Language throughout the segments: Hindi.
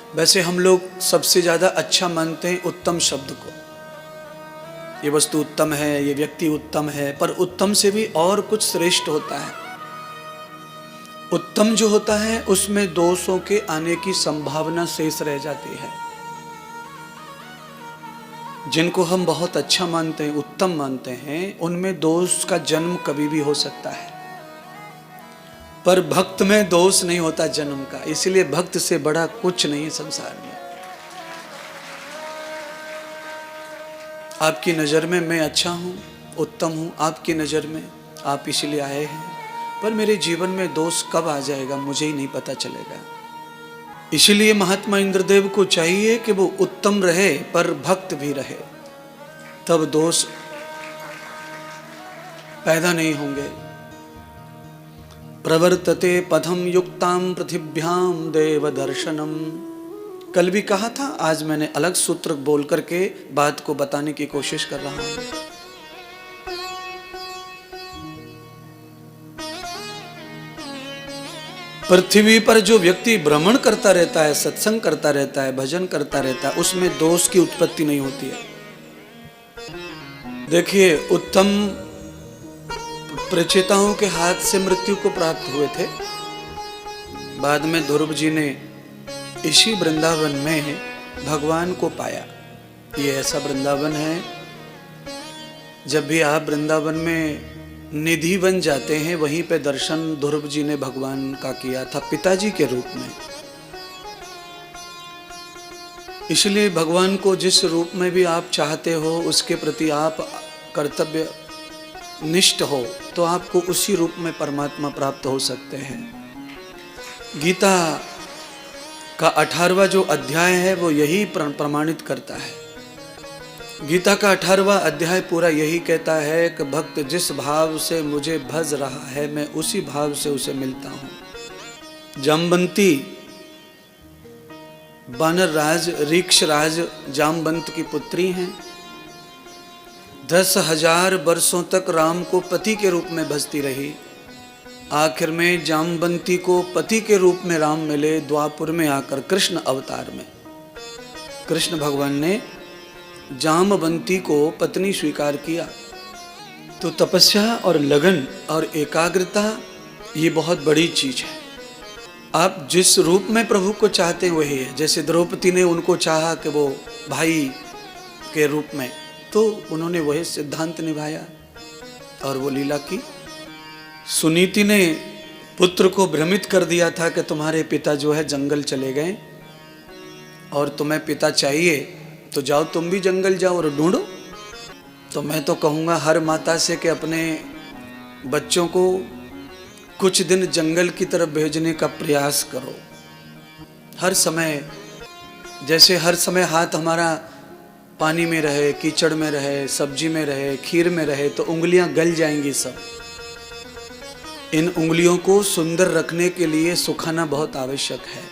वैसे हम लोग सबसे ज़्यादा अच्छा मानते हैं उत्तम शब्द को। ये वस्तु उत्तम है, ये व्यक्ति उत्तम है, पर उत्तम से भी और कुछ श्रेष्ठ होता है। उत्तम जो होता है उसमें दोषों के आने की संभावना शेष रह जाती है। जिनको हम बहुत अच्छा मानते हैं, उत्तम मानते हैं, उनमें दोष का जन्म कभी भी हो सकता है, पर भक्त में दोष नहीं होता जन्म का। इसलिए भक्त से बड़ा कुछ नहीं है संसार में। आपकी नज़र में मैं अच्छा हूँ, उत्तम हूँ, आपकी नज़र में आप इसलिए आए हैं, पर मेरे जीवन में दोष कब आ जाएगा मुझे ही नहीं पता चलेगा। इसलिए महात्मा इंद्रदेव को चाहिए कि वो उत्तम रहे पर भक्त भी रहे, तब दोष पैदा नहीं होंगे। प्रवर्तते पथम युक्ताम पृथिव्याम देव दर्शनम। कल भी कहा था, आज मैंने अलग सूत्र बोल करके बात को बताने की कोशिश कर रहा हूं। पृथ्वी पर जो व्यक्ति भ्रमण करता रहता है, सत्संग करता रहता है, भजन करता रहता है, उसमें दोष की उत्पत्ति नहीं होती है। देखिए, उत्तम प्रचेताओं के हाथ से मृत्यु को प्राप्त हुए थे। बाद में ध्रुव जी ने इसी वृंदावन में भगवान को पाया। ये ऐसा वृंदावन है, जब भी आप वृंदावन में निधि बन जाते हैं, वहीं पे दर्शन ध्रुव जी ने भगवान का किया था पिताजी के रूप में। इसलिए भगवान को जिस रूप में भी आप चाहते हो, उसके प्रति आप कर्तव्य निष्ठ हो, तो आपको उसी रूप में परमात्मा प्राप्त हो सकते हैं। गीता का 18वां जो अध्याय है वो यही प्रमाणित करता है। गीता का 18वां अध्याय पूरा यही कहता है कि भक्त जिस भाव से मुझे भज रहा है, मैं उसी भाव से उसे मिलता हूं। जामवंती वानर राज ऋक्ष राज जामवंत की पुत्री हैं। 10,000 वर्षों तक राम को पति के रूप में भजती रही। आखिर में जामवंती को पति के रूप में राम मिले द्वापुर में आकर कृष्ण अवतार में। कृष्ण भगवान ने जामवंती को पत्नी स्वीकार किया। तो तपस्या और लगन और एकाग्रता ये बहुत बड़ी चीज है। आप जिस रूप में प्रभु को चाहते हैं वही है। जैसे द्रौपदी ने उनको चाहा कि वो भाई के रूप में, तो उन्होंने वही सिद्धांत निभाया और वो लीला की। सुनीति ने पुत्र को भ्रमित कर दिया था कि तुम्हारे पिता जो है जंगल चले गए और तुम्हें पिता चाहिए, तो जाओ तुम भी जंगल जाओ और ढूंढो। तो मैं तो कहूँगा हर माता से कि अपने बच्चों को कुछ दिन जंगल की तरफ भेजने का प्रयास करो। हर समय, जैसे हर समय हाथ हमारा पानी में रहे, कीचड़ में रहे, सब्जी में रहे, खीर में रहे, तो उंगलियां गल जाएंगी सब। इन उंगलियों को सुंदर रखने के लिए सुखाना बहुत आवश्यक है।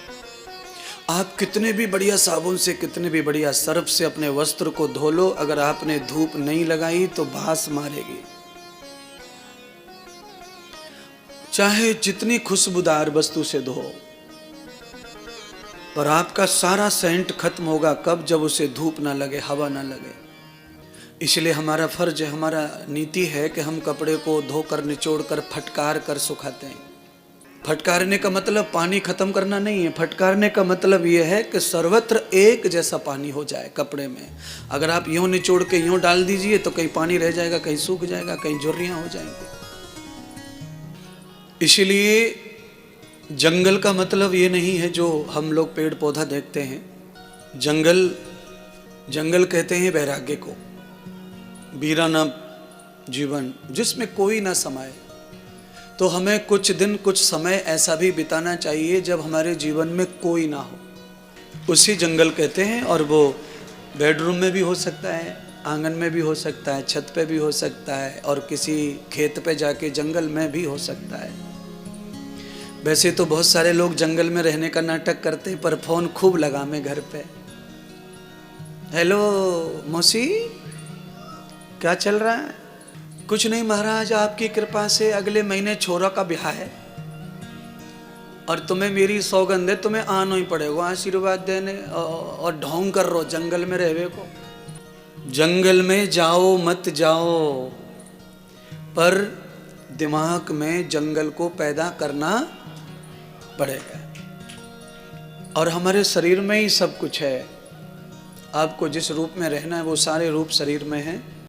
आप कितने भी बढ़िया साबुन से, कितने भी बढ़िया सर्फ से अपने वस्त्र को धो लो, अगर आपने धूप नहीं लगाई तो भास मारेगी। चाहे जितनी खुशबूदार वस्तु से धो, पर आपका सारा सेंट खत्म होगा कब? जब उसे धूप ना लगे, हवा ना लगे। इसलिए हमारा फर्ज है, हमारा नीति है कि हम कपड़े को धोकर, निचोड़ कर, फटकार कर सुखाते हैं। फटकारने का मतलब पानी खत्म करना नहीं है। फटकारने का मतलब यह है कि सर्वत्र एक जैसा पानी हो जाए कपड़े में। अगर आप यूं निचोड़ के यूं डाल दीजिए तो कहीं पानी रह जाएगा, कहीं सूख जाएगा, कहीं झुर्रियां हो जाएंगी। इसलिए जंगल का मतलब ये नहीं है जो हम लोग पेड़ पौधा देखते हैं। जंगल कहते हैं वैराग्य को, वीराना जीवन जिसमें कोई ना समाये। तो हमें कुछ दिन, कुछ समय ऐसा भी बिताना चाहिए जब हमारे जीवन में कोई ना हो, उसी जंगल कहते हैं। और वो बेडरूम में भी हो सकता है, आंगन में भी हो सकता है, छत पे भी हो सकता है, और किसी खेत पे जाके जंगल में भी हो सकता है। वैसे तो बहुत सारे लोग जंगल में रहने का नाटक करते हैं, पर फोन खूब लगा में घर पे। हेलो मौसी, क्या चल रहा है? कुछ नहीं महाराज, आपकी कृपा से अगले महीने छोरा का ब्याह है। और तुम्हें मेरी सौगंध है, तुम्हें आना ही पड़ेगा आशीर्वाद देने, और ढोंग कर रो जंगल में रहवे को। जंगल में जाओ मत जाओ, पर दिमाग में जंगल को पैदा करना पड़ेगा। और हमारे शरीर में ही सब कुछ है। आपको जिस रूप में रहना है वो सारे रूप शरीर में हैं।